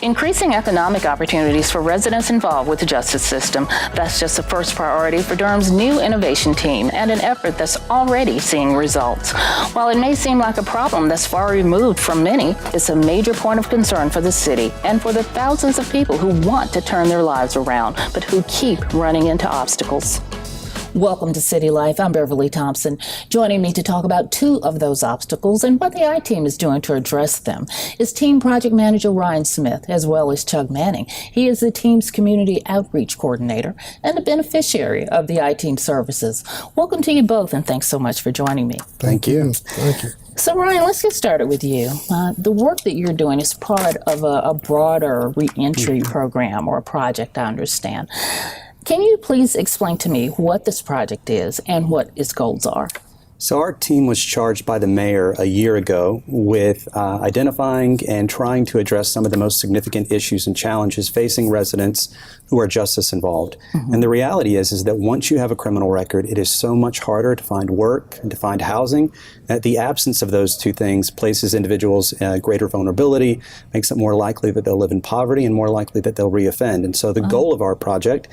Increasing economic opportunities for residents involved with the justice system. That's just the first priority for Durham's new innovation team and an effort that's already seeing results. While it may seem like a problem that's far removed from many, it's a major point of concern for the city and for the thousands of people who want to turn their lives around, but who keep running into obstacles. Welcome to City Life. I'm Beverly Thompson. Joining me to talk about two of those obstacles and what the I-Team is doing to address them is Team Project Manager Ryan Smith, as well as Chuck Manning. He is the team's Community Outreach Coordinator and a beneficiary of the I-Team services. Welcome to you both, and thanks so much for joining me. Thank you. Thank you. So, Ryan, let's get started with you. The work that you're doing is part of a broader reentry program or a project, I understand. Can you please explain to me what this project is and what its goals are? So our team was charged by the mayor a year ago with identifying and trying to address some of the most significant issues and challenges facing residents who are justice involved. Mm-hmm. And the reality is that once you have a criminal record, it is so much harder to find work and to find housing. That the absence of those two things places individuals in greater vulnerability, makes it more likely that they'll live in poverty and more likely that they'll reoffend. And so the goal of our project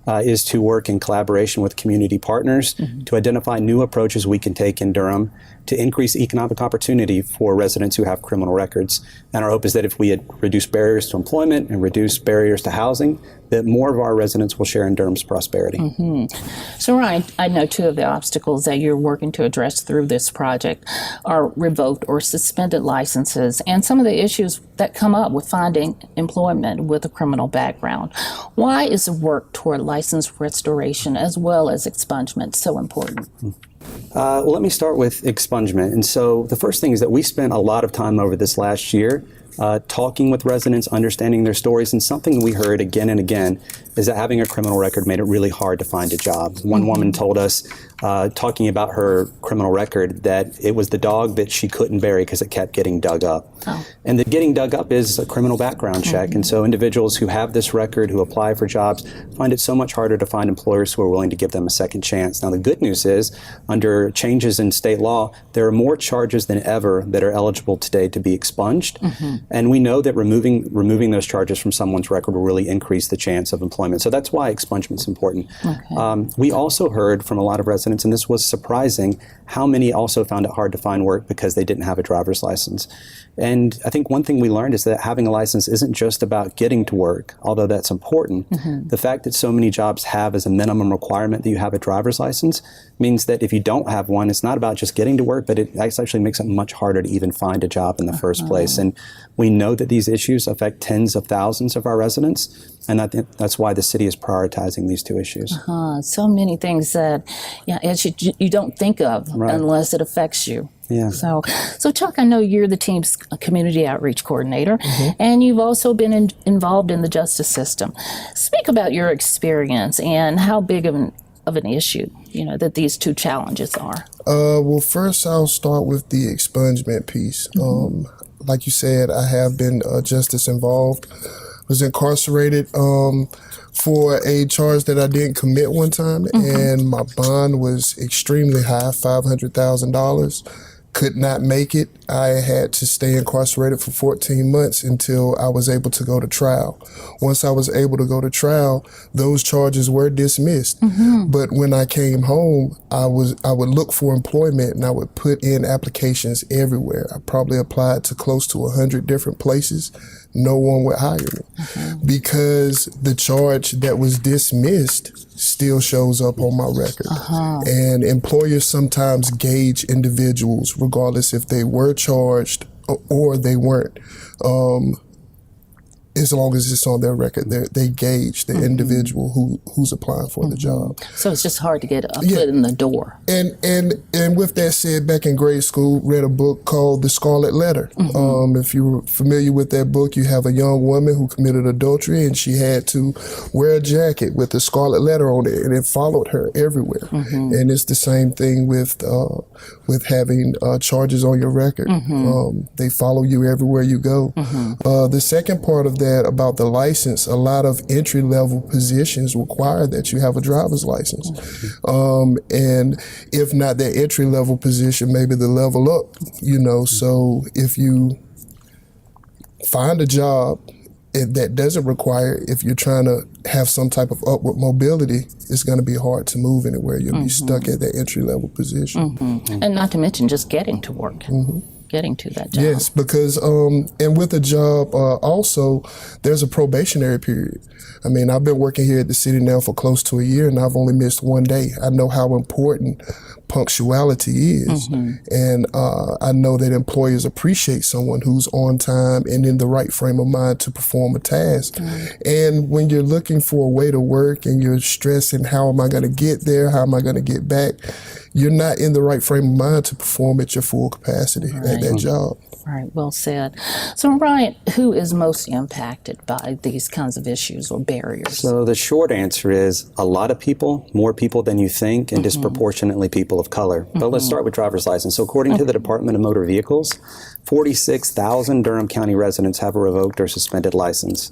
is to work in collaboration with community partners to identify new approaches we can take in Durham to increase economic opportunity for residents who have criminal records. And our hope is that if we reduce barriers to employment and reduce barriers to housing, that more of our residents will share in Durham's prosperity. Mm-hmm. So, Ryan, I know two of the obstacles that you're working to address through this project are revoked or suspended licenses and some of the issues that come up with finding employment with a criminal background. Why is the work toward license restoration as well as expungement so important? Well, let me start with expungement. And so the first thing is that we spent a lot of time over this last year talking with residents, understanding their stories, and something we heard again and again is that having a criminal record made it really hard to find a job. One woman told us, talking about her criminal record, that it was the dog that she couldn't bury because it kept getting dug up. And the getting dug up is a criminal background check. And so individuals who have this record, who apply for jobs, find it so much harder to find employers who are willing to give them a second chance. Now, the good news is, under changes in state law, there are more charges than ever that are eligible today to be expunged. And we know that removing those charges from someone's record will really increase the chance of employment. So that's why expungement is important. We also heard from a lot of residents, and this was surprising, how many also found it hard to find work because they didn't have a driver's license. And I think one thing we learned is that having a license isn't just about getting to work, although that's important. The fact that so many jobs have as a minimum requirement that you have a driver's license means that if you don't have one, it's not about just getting to work, but it actually makes it much harder to even find a job in the first place. And we know that these issues affect tens of thousands of our residents, and I think that's why the city is prioritizing these two issues. So many things that you don't think of unless it affects you. Yeah. So Chuck, I know you're the team's community outreach coordinator, and you've also been involved in the justice system. Speak about your experience and how big of an issue, that these two challenges are. Well, first I'll start with the expungement piece. Like you said, I have been justice involved. Was incarcerated for a charge that I didn't commit one time, and my bond was extremely high, $500,000. Could not make it. I had to stay incarcerated for 14 months until I was able to go to trial. Once I was able to go to trial, those charges were dismissed. But when I came home, I would look for employment and I would put in applications everywhere. I probably applied to close to 100 different places. No one would hire me because the charge that was dismissed still shows up on my record. And employers sometimes gauge individuals regardless if they were charged or they weren't. As long as it's on their record, they gauge the individual who's applying for the job. So it's just hard to get a foot in the door. And with that said, back in grade school, read a book called The Scarlet Letter. If you're familiar with that book, you have a young woman who committed adultery, and she had to wear a jacket with the Scarlet Letter on it, and it followed her everywhere. And it's the same thing with having charges on your record. They follow you everywhere you go. The second part of that about the license, a lot of entry-level positions require that you have a driver's license. And if not that entry-level position, maybe the level up, So if you find a job that doesn't require, if you're trying to have some type of upward mobility, it's going to be hard to move anywhere. You'll be stuck at that entry-level position. And not to mention just getting to work. Getting to that job. Yes, because, and with a job, also, there's a probationary period. I mean, I've been working here at the city now for close to a year, and I've only missed one day. I know how important punctuality is, and I know that employers appreciate someone who's on time and in the right frame of mind to perform a task. And when you're looking for a way to work and you're stressing, how am I going to get there? How am I going to get back? You're not in the right frame of mind to perform at your full capacity at that job. Right, well said. So, Ryan, who is most impacted by these kinds of issues or barriers? So the short answer is a lot of people, more people than you think, and disproportionately people of color. But let's start with driver's license. So according to the Department of Motor Vehicles, 46,000 Durham County residents have a revoked or suspended license.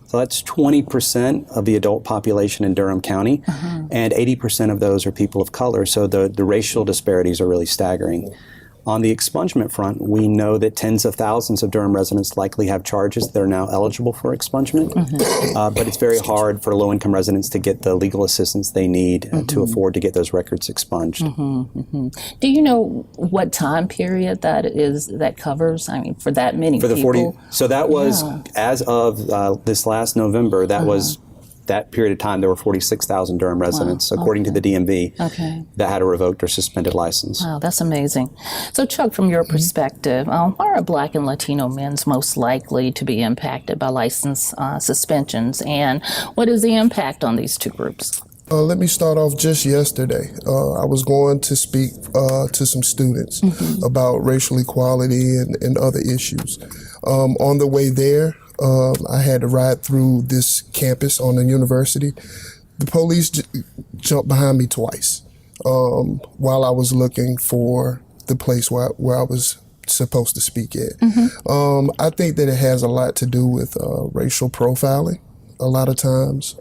So that's 20% of the adult population in Durham County, and 80% of those are people of color. So the racial disparities are really staggering. On the expungement front, we know that tens of thousands of Durham residents likely have charges that are now eligible for expungement, but it's very hard for low-income residents to get the legal assistance they need to afford to get those records expunged. Do you know what time period that covers? I mean, for that many for the people? 40, so that was, as of this last November, that was that period of time, there were 46,000 Durham residents, according to the DMV, that had a revoked or suspended license. Wow, that's amazing. So, Chuck, from your perspective, why are Black and Latino men most likely to be impacted by license suspensions, and what is the impact on these two groups? Let me start off just yesterday. I was going to speak to some students about racial equality and other issues. On the way there, I had to ride through this campus on the university. The police jumped behind me twice while I was looking for the place where I was supposed to speak at. I think that it has a lot to do with racial profiling a lot of times.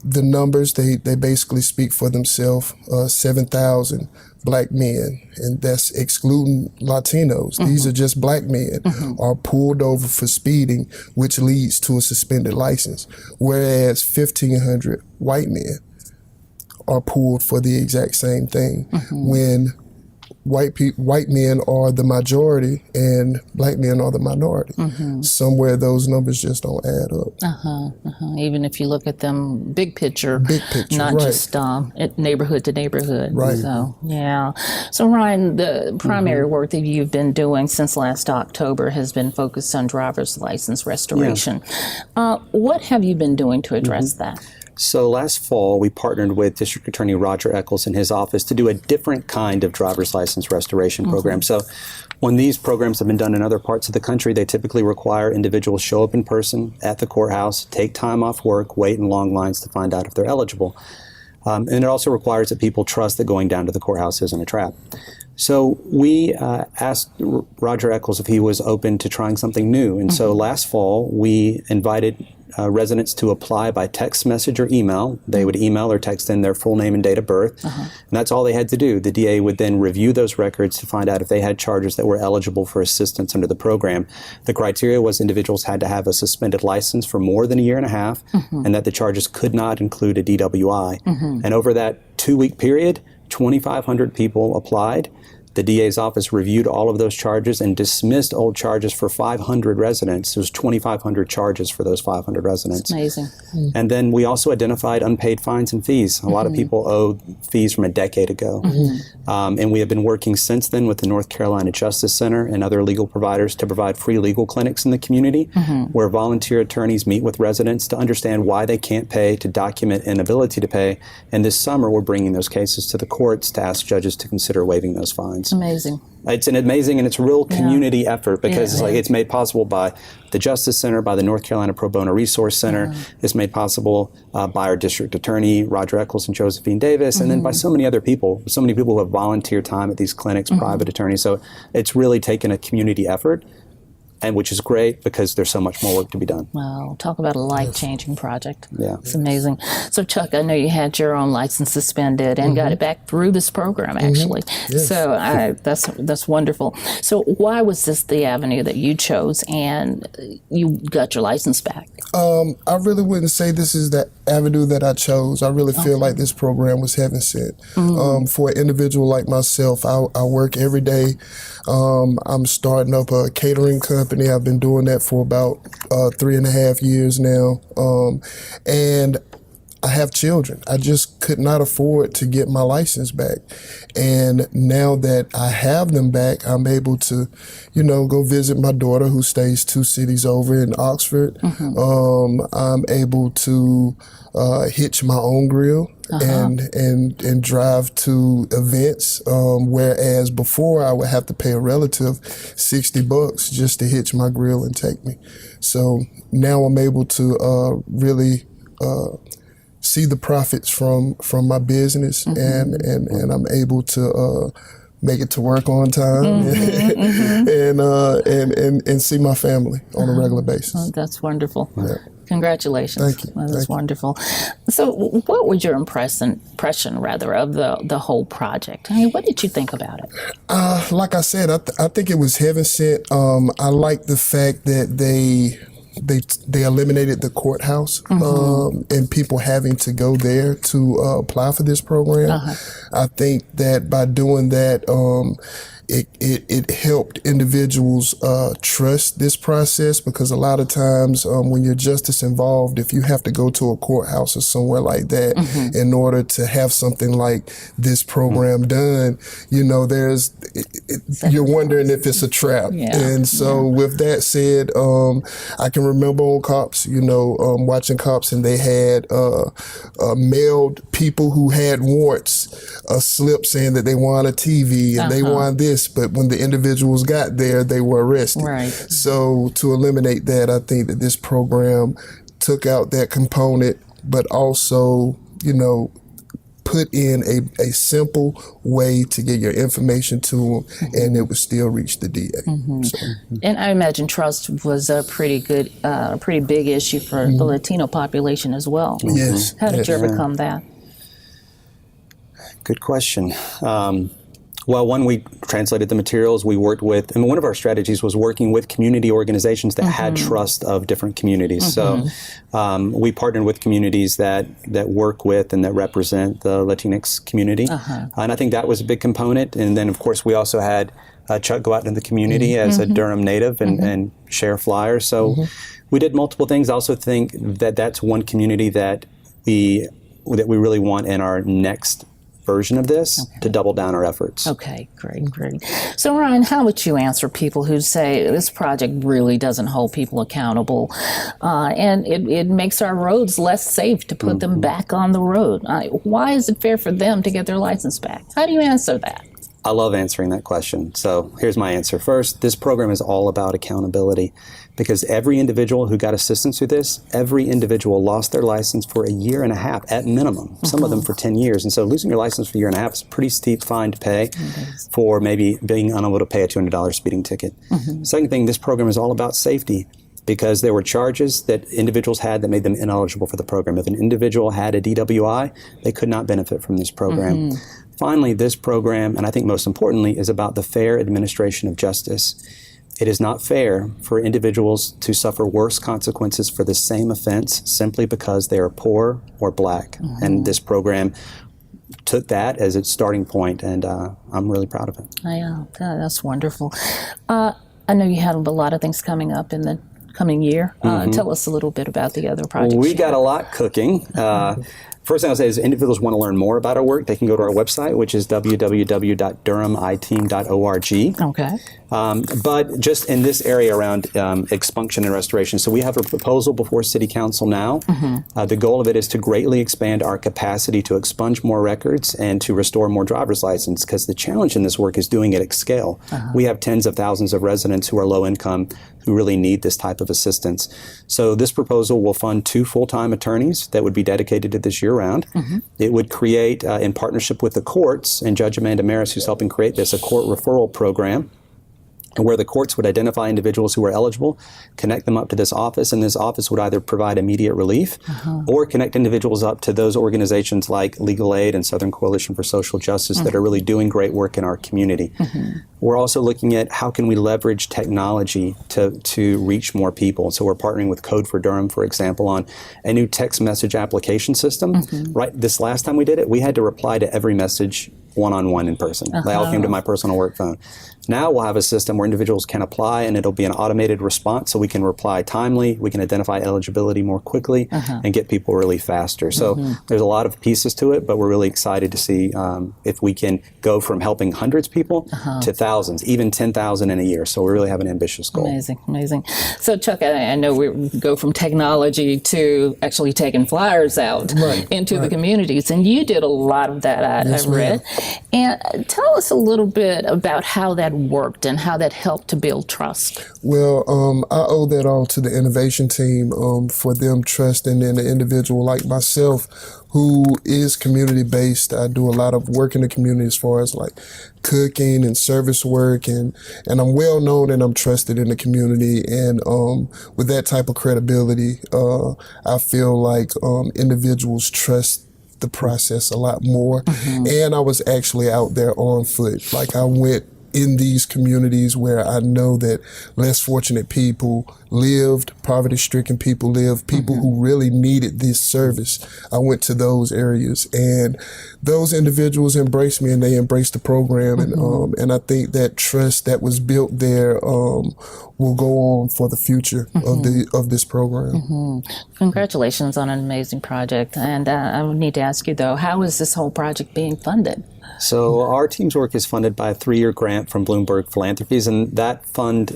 The numbers, they basically speak for themselves. 7,000 Black men, and that's excluding Latinos. These are just Black men, are pulled over for speeding, which leads to a suspended license, whereas 1,500 white men are pulled for the exact same thing. When white men are the majority and Black men are the minority. Somewhere those numbers just don't add up. Even if you look at them big picture, not right. just neighborhood to neighborhood. Right. So, yeah. So, Ryan, the primary work that you've been doing since last October has been focused on driver's license restoration. What have you been doing to address that? So last fall, we partnered with District Attorney Roger Eccles in his office to do a different kind of driver's license restoration program. So when these programs have been done in other parts of the country, they typically require individuals show up in person at the courthouse, take time off work, wait in long lines to find out if they're eligible. And it also requires that people trust that going down to the courthouse isn't a trap. So we asked Roger Eccles if he was open to trying something new. And so last fall, we invited residents to apply by text message or email. They would email or text in their full name and date of birth. And that's all they had to do. The DA would then review those records to find out if they had charges that were eligible for assistance under the program. The criteria was individuals had to have a suspended license for more than a year and a half, and that the charges could not include a DWI. And over that 2-week period, 2,500 people applied. The DA's office reviewed all of those charges and dismissed old charges for 500 residents. There's 2,500 charges for those 500 residents. That's amazing. And then we also identified unpaid fines and fees. A lot of people owe fees from a decade ago. And we have been working since then with the North Carolina Justice Center and other legal providers to provide free legal clinics in the community where volunteer attorneys meet with residents to understand why they can't pay, to document inability to pay. And this summer, we're bringing those cases to the courts to ask judges to consider waiving those fines. It's amazing. It's an amazing, and it's a real community effort because it's made possible by the Justice Center, by the North Carolina Pro Bono Resource Center. It's made possible by our district attorney, Roger Eccles and Josephine Davis, and then by so many other people, so many people who have volunteered time at these clinics, private attorneys. So it's really taken a community effort. and which is great because there's so much more work to be done. Wow, talk about a life-changing project. Yeah. It's amazing. So Chuck, I know you had your own license suspended and got it back through this program, actually. Yes. So that's wonderful. So why was this the avenue that you chose and you got your license back? I really wouldn't say this is the avenue that I chose. I really feel like this program was heaven sent. For an individual like myself, I work every day. I'm starting up a catering company. I've been doing that for about 3.5 years now. And I have children. I just could not afford to get my license back. And now that I have them back, I'm able to, go visit my daughter who stays 2 cities over in Oxford. I'm able to hitch my own grill and drive to events, whereas before I would have to pay a relative $60 just to hitch my grill and take me. So now I'm able to really see the profits from my business, and I'm able to make it to work on time and see my family on a regular basis. Oh, that's wonderful. Yeah. Congratulations. Thank you. That's wonderful. So what was your impression of the whole project? I mean, what did you think about it? Like I said, I think it was heaven sent. I like the fact that they eliminated the courthouse and people having to go there to apply for this program. I think that by doing that, it helped individuals trust this process, because a lot of times when you're justice involved, if you have to go to a courthouse or somewhere like that in order to have something like this program done, you're wondering if it's a trap. Yeah. And so with that said, I can remember on Cops, watching Cops, and they had mailed people who had warrants a slip saying that they want a TV and they want this, but when the individuals got there, they were arrested. Right. So to eliminate that, I think that this program took out that component, but also, put in a simple way to get your information to them, and it would still reach the DA. So. And I imagine trust was a pretty big issue for the Latino population as well. Yes. How did you overcome that? Good question. Well, one, we translated the materials. We worked with, and one of our strategies was working with community organizations that had trust of different communities. So we partnered with communities that work with and that represent the Latinx community. And I think that was a big component. And then, of course, we also had Chuck go out into the community as a Durham native and share flyers. So we did multiple things. I also think that that's one community that we really want in our next version of this to double down our efforts. Okay, great. So Ryan, how would you answer people who say this project really doesn't hold people accountable and it makes our roads less safe to put them back on the road? Why is it fair for them to get their license back? How do you answer that? I love answering that question. So here's my answer. First, this program is all about accountability, because every individual who got assistance through this, every individual lost their license for 1.5 years at minimum, some of them for 10 years. And so losing your license for 1.5 years is a pretty steep fine to pay for maybe being unable to pay a $200 speeding ticket. Second thing, this program is all about safety, because there were charges that individuals had that made them ineligible for the program. If an individual had a DWI, they could not benefit from this program. Finally, this program, and I think most importantly, is about the fair administration of justice. It is not fair for individuals to suffer worse consequences for the same offense simply because they are poor or black. And this program took that as its starting point, and I'm really proud of it. Yeah, that's wonderful. I know you have a lot of things coming up in the coming year. Tell us a little bit about the other projects. We got a lot cooking. First thing I'll say is individuals want to learn more about our work, they can go to our website, which is www.durhamiteam.org. Okay. But just in this area around expunction and restoration, so we have a proposal before City Council now. The goal of it is to greatly expand our capacity to expunge more records and to restore more driver's license, because the challenge in this work is doing it at scale. We have tens of thousands of residents who are low income who really need this type of assistance. So this proposal will fund 2 full-time attorneys that would be dedicated to this year-round. It would create, in partnership with the courts, and Judge Amanda Maris, who's helping create this, a court referral program. where the courts would identify individuals who were eligible, connect them up to this office, and this office would either provide immediate relief or connect individuals up to those organizations like Legal Aid and Southern Coalition for Social Justice that are really doing great work in our community. We're also looking at how can we leverage technology to reach more people. So we're partnering with Code for Durham, for example, on a new text message application system. Right, this last time we did it, we had to reply to every message one-on-one in person. They all came to my personal work phone. Now we'll have a system where individuals can apply and it'll be an automated response, so we can reply timely, we can identify eligibility more quickly, and get people really faster. So there's a lot of pieces to it, but we're really excited to see if we can go from helping hundreds of people to thousands, even 10,000 in a year. So we really have an ambitious goal. Amazing, amazing. So Chuck, I know we go from technology to actually taking flyers out into the communities, and you did a lot of that, I've read. And tell us a little bit about how that worked and how that helped to build trust. Well, I owe that all to the innovation team for them trusting in an individual like myself who is community-based. I do a lot of work in the community as far as like cooking and service work, and I'm well known and I'm trusted in the community. And with that type of credibility, I feel like individuals trust the process a lot more. And I was actually out there on foot. Like I went in these communities where I know that less fortunate people lived, poverty-stricken people lived, people who really needed this service. I went to those areas, and those individuals embraced me, and they embraced the program. And I think that trust that was built there will go on for the future of this program. Congratulations on an amazing project. And I would need to ask you, though, how is this whole project being funded? So our team's work is funded by a 3-year grant from Bloomberg Philanthropies, and that fund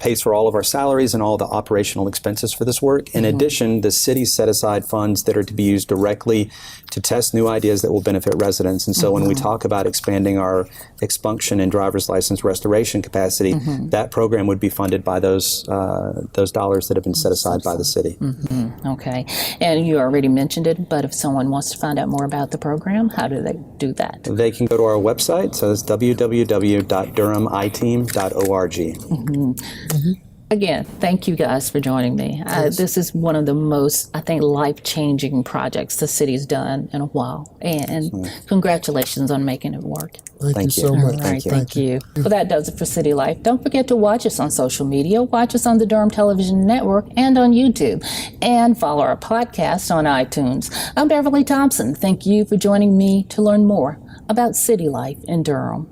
pays for all of our salaries and all the operational expenses for this work. In addition, the city set aside funds that are to be used directly to test new ideas that will benefit residents. And so when we talk about expanding our expunction and driver's license restoration capacity, that program would be funded by those dollars that have been set aside by the city. Okay. And you already mentioned it, but if someone wants to find out more about the program, how do they do that? They can go to our website, so it's www.durhamiteam.org. Again, thank you guys for joining me. This is one of the most, I think, life-changing projects the city's done in a while. And congratulations on making it work. Thank you so much. All right, thank you. Well, that does it for City Life. Don't forget to watch us on social media. Watch us on the Durham Television Network and on YouTube. And follow our podcast on iTunes. I'm Beverly Thompson. Thank you for joining me to learn more about City Life in Durham.